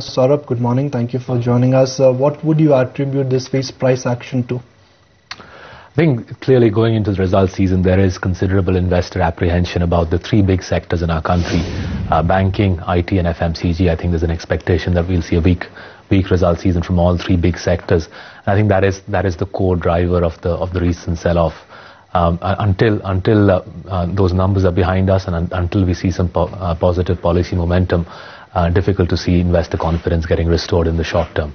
Saurabh, good morning. Thank you for joining us. What would you attribute this week's price action to? I think clearly going into the results season, there is considerable investor apprehension about the three big sectors in our country, banking, IT and FMCG. I think there's an expectation that we'll see a weak result season from all three big sectors. And I think that is the core driver of the recent sell-off. Until those numbers are behind us and until we see some positive policy momentum, difficult to see investor confidence getting restored in the short term.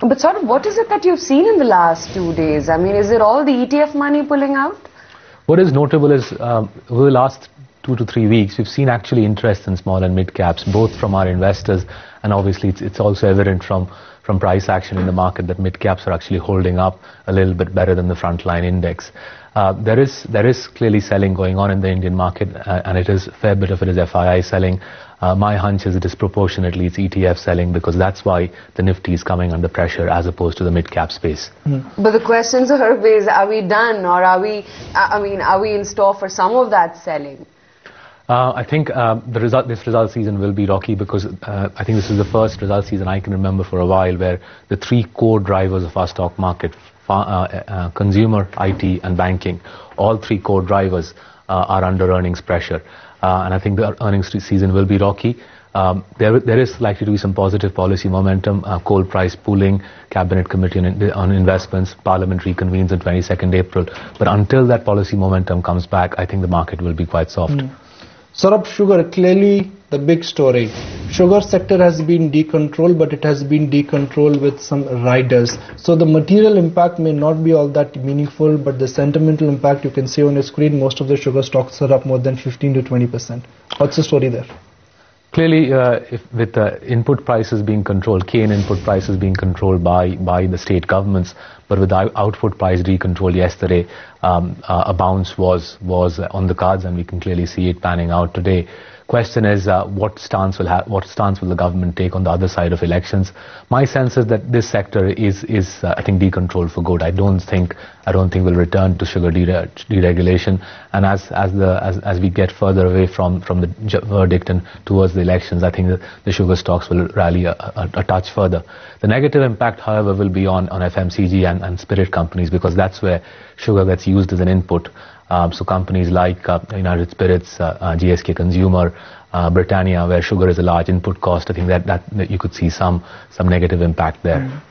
But sort of what is it that you've seen in the last 2 days? I mean, is it all the ETF money pulling out? What is notable is over the last 2 to 3 weeks, we've seen actually interest in small and mid caps, both from our investors, and obviously it's also evident from price action in the market that mid caps are actually holding up a little bit better than the frontline index. There is clearly selling going on in the Indian market, and it is a fair bit of it is FII selling. My hunch is disproportionately it's ETF selling, because that's why the Nifty is coming under pressure as opposed to the mid-cap space. But the question, sir, is, are we done, or are we in store for some of that selling? I think this result season will be rocky, because I think this is the first result season I can remember for a while where the three core drivers of our stock market, consumer, IT and banking, all three core drivers are under earnings pressure. And I think the earnings season will be rocky. There is likely to be some positive policy momentum, coal price pooling, cabinet committee on investments, parliament reconvenes on 22nd April. But until that policy momentum comes back, I think the market will be quite soft. Saurabh, sugar, clearly the big story. Sugar sector has been decontrolled, but it has been decontrolled with some riders. So the material impact may not be all that meaningful, but the sentimental impact, you can see on your screen, most of the sugar stocks are up more than 15 to 20%. What's the story there? Clearly, with input prices being controlled, cane input prices being controlled by the state governments, but with the output price decontrolled yesterday, a bounce was on the cards, and we can clearly see it panning out today. Question is, what stance will the government take on the other side of elections? My sense is that this sector is I think decontrolled for good. I don't think we'll return to sugar deregulation. And as we get further away from the verdict and towards the elections, I think the sugar stocks will rally a touch further. The negative impact, however, will be on FMCG and spirit companies, because that's where sugar gets used as an input. So companies like United Spirits, GSK Consumer, Britannia, where sugar is a large input cost, I think that you could see some negative impact there.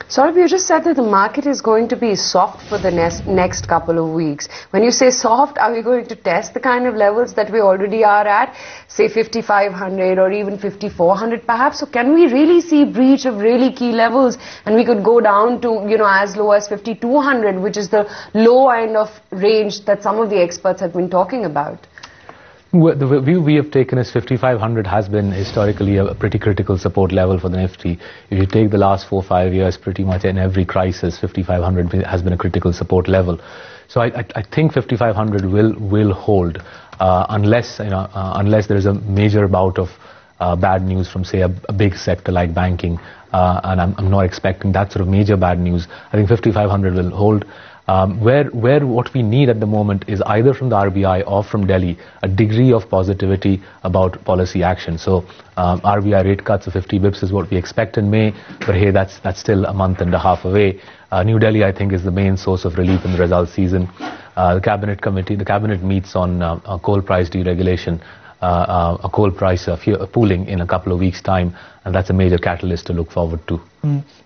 Saurabh, you just said that the market is going to be soft for the next couple of weeks. When you say soft, are we going to test the kind of levels that we already are at, say 5,500 or even 5,400 perhaps? So can we really see breach of really key levels, and we could go down to, as low as 5,200, which is the low end of range that some of the experts have been talking about? The view we have taken is 5,500 has been historically a pretty critical support level for the Nifty. If you take the last 4 or 5 years, pretty much in every crisis, 5,500 has been a critical support level. So I think 5,500 will hold, unless there is a major bout of bad news from, say, a big sector like banking, and I'm not expecting that sort of major bad news. I think 5,500 will hold. What we need at the moment is either from the RBI or from Delhi a degree of positivity about policy action. So RBI rate cuts of 50 bips is what we expect in May, but hey, that's still a month and a half away. New Delhi, I think, is the main source of relief in the result season. The cabinet meets on coal price deregulation, a coal price pooling in a couple of weeks' time, and that's a major catalyst to look forward to.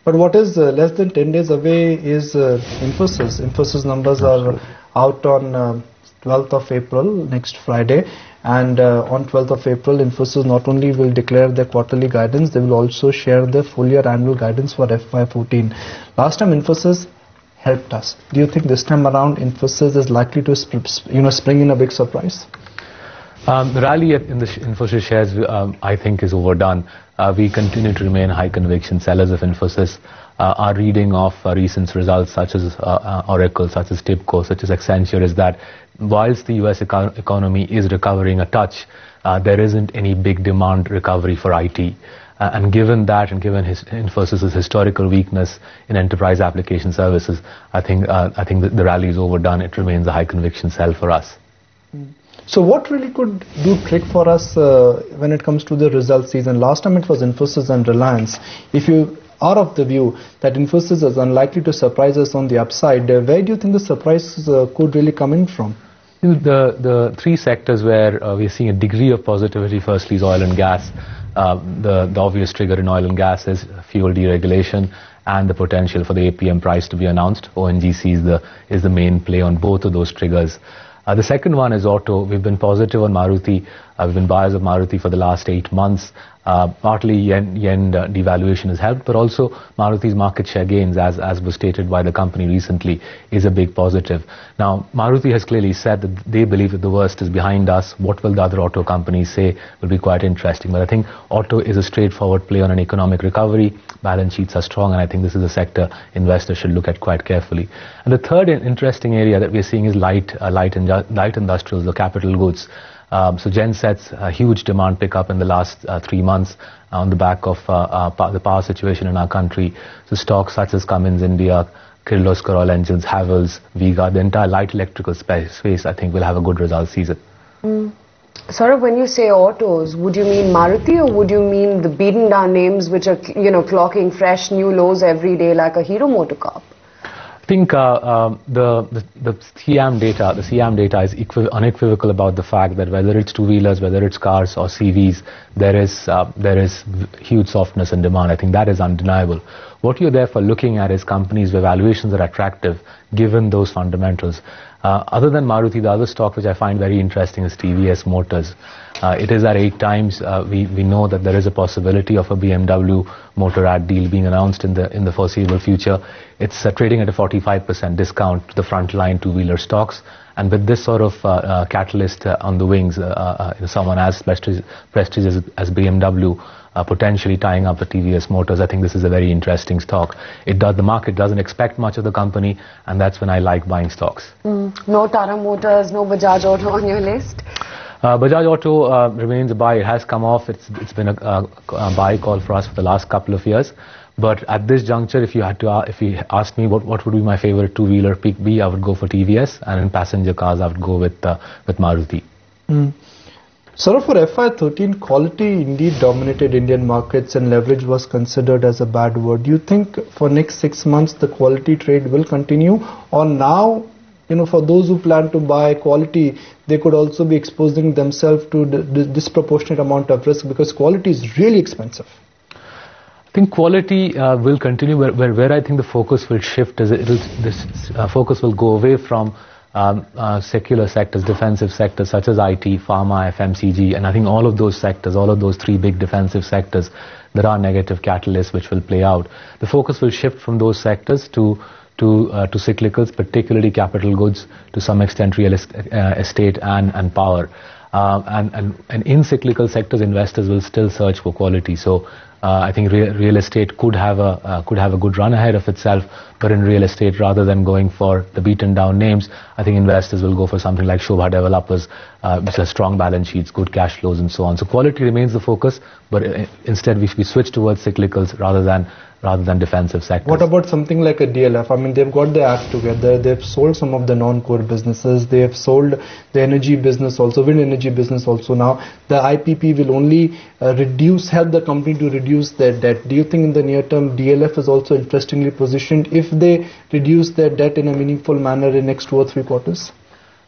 But what is less than 10 days away is Infosys. Infosys numbers are out on 12th of April, next Friday. And on 12th of April, Infosys not only will declare their quarterly guidance, they will also share their full year annual guidance for FY14. Last time Infosys helped us. Do you think this time around Infosys is likely to spring in a big surprise? The rally in the Infosys shares, I think, is overdone. We continue to remain high conviction sellers of Infosys. Our reading of recent results such as Oracle, such as TIBCO, such as Accenture is that whilst the US economy is recovering a touch, there isn't any big demand recovery for IT. And given that, and given Infosys' historical weakness in enterprise application services, I think the rally is overdone. It remains a high conviction sell for us. So what really could do trick for us when it comes to the result season? Last time it was Infosys and Reliance. If you are of the view that Infosys is unlikely to surprise us on the upside, where do you think the surprise could really come in from? The three sectors where we are seeing a degree of positivity, firstly is oil and gas. The obvious trigger in oil and gas is fuel deregulation and the potential for the APM price to be announced. ONGC is the main play on both of those triggers. The second one is auto. We've been positive on Maruti. We've been buyers of Maruti for the last 8 months. Partly yen devaluation has helped, but also Maruti's market share gains, as was stated by the company recently, is a big positive. Now, Maruti has clearly said that they believe that the worst is behind us. What will the other auto companies say will be quite interesting. But I think auto is a straightforward play on an economic recovery. Balance sheets are strong, and I think this is a sector investors should look at quite carefully. And the third interesting area that we're seeing is light industrials, the capital goods. So gensets, a huge demand pickup in the last 3 months on the back of the power situation in our country. So stocks such as Cummins India, Kirloskar Oil Engines, Havells, Viga, the entire light electrical space, I think will have a good result season. Saurabh, when you say autos, would you mean Maruti or would you mean the beaten down names which are, clocking fresh new lows every day like a Hero MotoCorp? I think the CM data is unequivocal about the fact that whether it's two-wheelers, whether it's cars or CVs, there is huge softness in demand. I think that is undeniable. What you're therefore looking at is companies where valuations are attractive given those fundamentals. Other than Maruti, the other stock which I find very interesting is TVS Motors. It is at 8 times. We know that there is a possibility of a BMW Motorrad deal being announced in the foreseeable future. It's trading at a 45% discount to the frontline two-wheeler stocks. And with this sort of catalyst on the wings, someone as prestigious as BMW potentially tying up the TVS Motors, I think this is a very interesting stock. The market doesn't expect much of the company, and that's when I like buying stocks. No Tata Motors, no Bajaj Auto on your list? Bajaj Auto remains a buy. It has come off. It's been a buy call for us for the last couple of years. But at this juncture, if you asked me what would be my favorite two-wheeler pick be, I would go for TVS, and in passenger cars, I would go with Maruti. So for FY13, quality indeed dominated Indian markets and leverage was considered as a bad word. Do you think for next 6 months the quality trade will continue, or now, for those who plan to buy quality, they could also be exposing themselves to the disproportionate amount of risk because quality is really expensive? I think quality will continue. Where I think the focus will shift is focus will go away from secular sectors, defensive sectors such as IT, pharma, FMCG, and I think all of those sectors, all of those 3 big defensive sectors, there are negative catalysts which will play out. The focus will shift from those sectors to cyclicals, particularly capital goods, to some extent real estate and power. And in cyclical sectors, investors will still search for quality. So I think real estate could have a good run ahead of itself. But in real estate, rather than going for the beaten down names, I think investors will go for something like Shobha Developers, which has strong balance sheets, good cash flows, and so on. So quality remains the focus, but instead we switch towards cyclicals rather than defensive sectors. What about something like a DLF? I mean, they've got their act together. They've sold some of the non-core businesses. They have sold the energy business also, wind energy business also. Now, the IPP will only help the company to reduce their debt. Do you think in the near term, DLF is also interestingly positioned if they reduce their debt in a meaningful manner in next 2 or 3 quarters?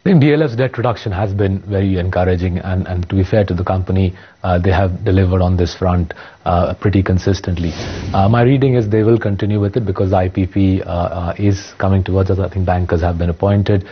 I think DLF's debt reduction has been very encouraging, and to be fair to the company, they have delivered on this front pretty consistently. My reading is they will continue with it because the IPP is coming towards us. I think bankers have been appointed.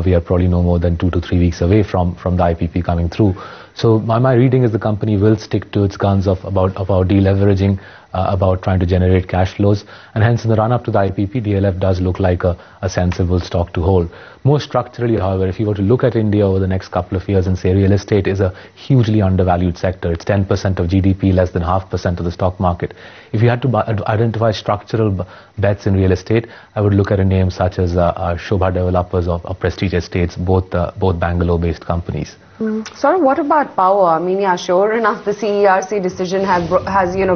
We are probably no more than 2 to 3 weeks away from the IPP coming through. So my reading is the company will stick to its guns about deleveraging, about trying to generate cash flows, and hence in the run-up to the IPP, DLF does look like a sensible stock to hold. More structurally, however, if you were to look at India over the next couple of years and say real estate is a hugely undervalued sector, it's 10% of GDP, less than 0.5% of the stock market. If you had to identify structural bets in real estate, I would look at a name such as Shobha Developers or Prestige Estates, both Bangalore-based companies. Sorry, what about power? I mean, yeah, sure enough, the CERC decision has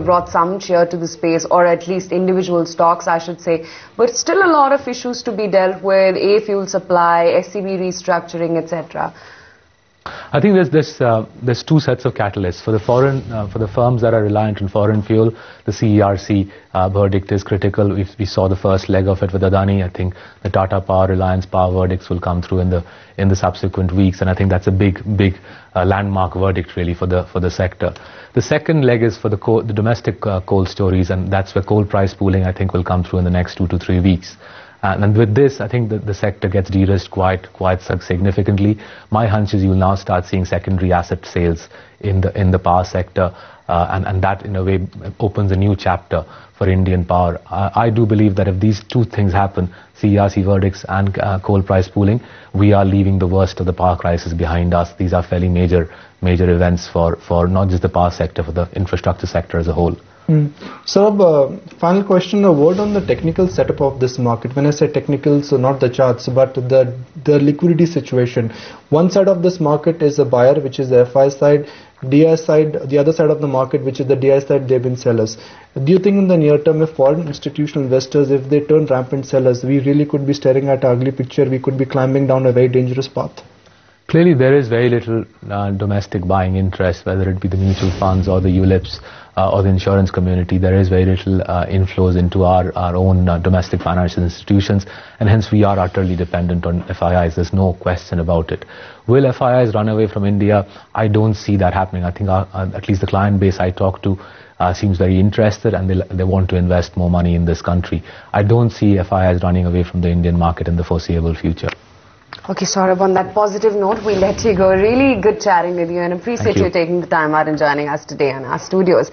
brought some cheer to the space, or at least individual stocks, I should say. But still a lot of issues to be dealt with, fuel supply, SCB restructuring, etc. I think there's two sets of catalysts for the firms that are reliant on foreign fuel. The CERC verdict is critical. We saw the first leg of it with Adani. I think the Tata Power, Reliance Power verdicts will come through in the subsequent weeks, and I think that's a big landmark verdict really for the sector. The second leg is for the domestic coal stories, and that's where coal price pooling I think will come through in the next 2 to 3 weeks. And with this, I think the sector gets de-risked quite significantly. My hunch is you'll now start seeing secondary asset sales in the power sector, and that in a way opens a new chapter for Indian power. I do believe that if these two things happen, CERC verdicts and coal price pooling, we are leaving the worst of the power crisis behind us. These are fairly major events for not just the power sector, for the infrastructure sector as a whole. So, final question, a word on the technical setup of this market. When I say technical, so not the charts, but the liquidity situation. One side of this market is a buyer, which is the FI side. DI side, the other side of the market, which is the DI side, they've been sellers. Do you think in the near term, if foreign institutional investors, if they turn rampant sellers, we really could be staring at an ugly picture? We could be climbing down a very dangerous path. Clearly, there is very little domestic buying interest, whether it be the mutual funds or the ULIPs or the insurance community. There is very little inflows into our own domestic financial institutions, and hence we are utterly dependent on FIIs. There's no question about it. Will FIIs run away from India? I don't see that happening. I think at least the client base I talk to seems very interested, and they want to invest more money in this country. I don't see FIIs running away from the Indian market in the foreseeable future. Okay, Saurabh, on that positive note, we'll let you go. Really good chatting with you, and appreciate you taking the time out and joining us today in our studios.